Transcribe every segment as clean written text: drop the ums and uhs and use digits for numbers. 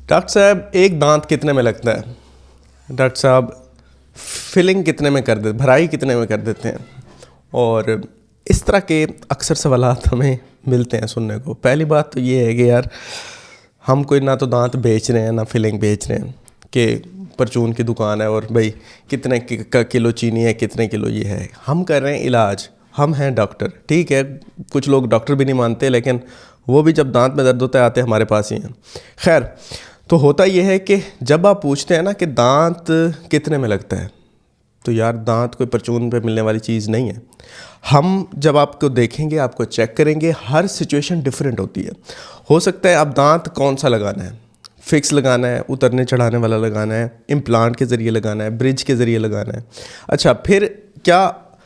Doctor साहब एक दांत कितने में लगता है? डॉक्टर साहब फिलिंग कितने में कर देते, भराई कितने में कर देते हैं? और इस तरह के अक्सर सवालात हमें मिलते हैं सुनने को। पहली बात तो ये है कि यार हम कोई ना तो दांत बेच रहे हैं ना फिलिंग बेच रहे हैं कि परचून की दुकान है और भाई कितने का किलो चीनी है, कितने किलो ये है। हम कर रहे हैं इलाज, हम हैं डॉक्टर। ठीक है, कुछ लोग डॉक्टर भी नहीं मानते, लेकिन वो भी जब दांत में दर्द होता है आते हमारे पास ही हैं। खैर, तो होता ये है कि जब आप पूछते हैं ना कि दांत कितने में लगता है, तो यार दांत कोई परचून पे मिलने वाली चीज़ नहीं है। हम जब आपको देखेंगे, आपको चेक करेंगे, हर सिचुएशन डिफरेंट होती है। हो सकता है आप दांत कौन सा लगाना है, फिक्स लगाना है, उतरने चढ़ाने वाला लगाना है, इम्प्लांट के ज़रिए लगाना है, ब्रिज के ज़रिए लगाना है। अच्छा, फिर क्या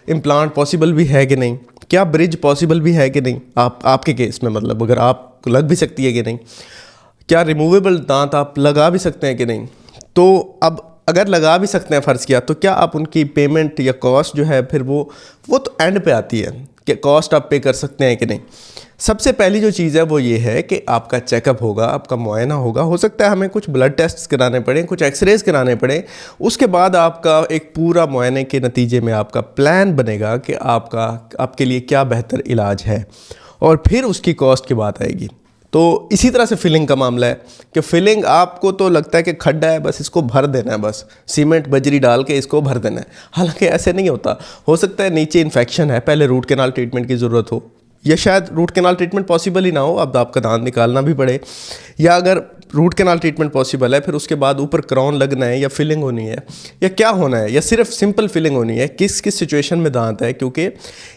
इम्प्लांट पॉसिबल भी है कि नहीं, क्या ब्रिज पॉसिबल भी है कि नहीं, आपके केस में मतलब अगर आपको लग भी सकती है कि नहीं, क्या रिमूवेबल दांत आप लगा भी सकते हैं कि नहीं। तो अब अगर लगा भी सकते हैं फ़र्ज़ किया, तो क्या आप उनकी पेमेंट या कॉस्ट जो है फिर वो तो एंड पे आती है कि कॉस्ट आप पे कर सकते हैं कि नहीं। सबसे पहली जो चीज़ है वो ये है कि आपका चेकअप होगा, आपका मुआयना होगा। हो सकता है हमें कुछ ब्लड टेस्ट कराने पड़े, कुछ एक्सरेज कराने पड़े। उसके बाद आपका एक पूरा मुआयने के नतीजे में आपका प्लान बनेगा कि आपके लिए क्या बेहतर इलाज है, और फिर उसकी कॉस्ट की बात आएगी। तो इसी तरह से फिलिंग का मामला है कि फिलिंग आपको तो लगता है कि खड्डा है, बस इसको भर देना है, बस सीमेंट बजरी डाल के इसको भर देना है। हालांकि ऐसे नहीं होता। हो सकता है नीचे इन्फेक्शन है, पहले रूट कैनाल ट्रीटमेंट की ज़रूरत हो, या शायद रूट कैनाल ट्रीटमेंट पॉसिबल ही ना हो, अब आपका दांत निकालना भी पड़े। या अगर रूट कैनाल ट्रीटमेंट पॉसिबल है, फिर उसके बाद ऊपर क्राउन लगना है, या फिलिंग होनी है, या क्या होना है, या सिर्फ सिंपल फिलिंग होनी है, किस किस सिचुएशन में दांत है। क्योंकि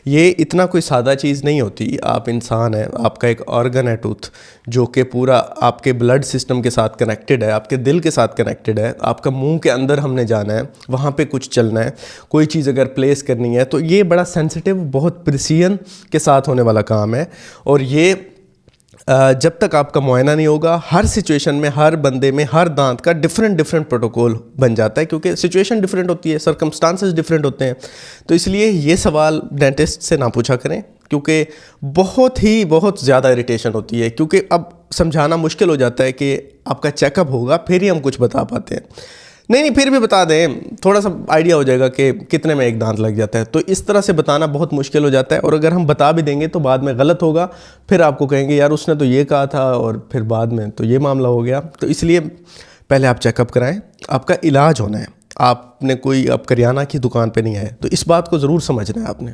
ये इतना कोई सादा चीज़ नहीं होती। आप इंसान हैं, आपका एक ऑर्गन है टूथ, जो कि पूरा आपके ब्लड सिस्टम के साथ कनेक्टेड है, आपके दिल के साथ कनेक्टेड है। आपका मुंह के अंदर हमने जाना है, वहाँ पे कुछ चलना है, कोई चीज़ अगर प्लेस करनी है, तो ये बड़ा सेंसिटिव, बहुत प्रिसीजन के साथ होने वाला काम है। और ये जब तक आपका मुआयना नहीं होगा, हर सिचुएशन में, हर बंदे में, हर दांत का डिफरेंट प्रोटोकॉल बन जाता है, क्योंकि सिचुएशन डिफरेंट होती है, सर्कमस्टांसेस डिफरेंट होते हैं। तो इसलिए ये सवाल डेंटिस्ट से ना पूछा करें, क्योंकि बहुत ज़्यादा इरिटेशन होती है। क्योंकि अब समझाना मुश्किल हो जाता है कि आपका चेकअप होगा फिर ही हम कुछ बता पाते हैं। नहीं, फिर भी बता दें, थोड़ा सा आइडिया हो जाएगा कि कितने में एक दांत लग जाता है। तो इस तरह से बताना बहुत मुश्किल हो जाता है, और अगर हम बता भी देंगे तो बाद में गलत होगा, फिर आपको कहेंगे यार उसने तो ये कहा था और फिर बाद में तो ये मामला हो गया। तो इसलिए पहले आप चेकअप कराएं, आपका इलाज होना है। आपने कोई अब करियाना की दुकान पे नहीं आए, तो इस बात को ज़रूर समझना है आपने।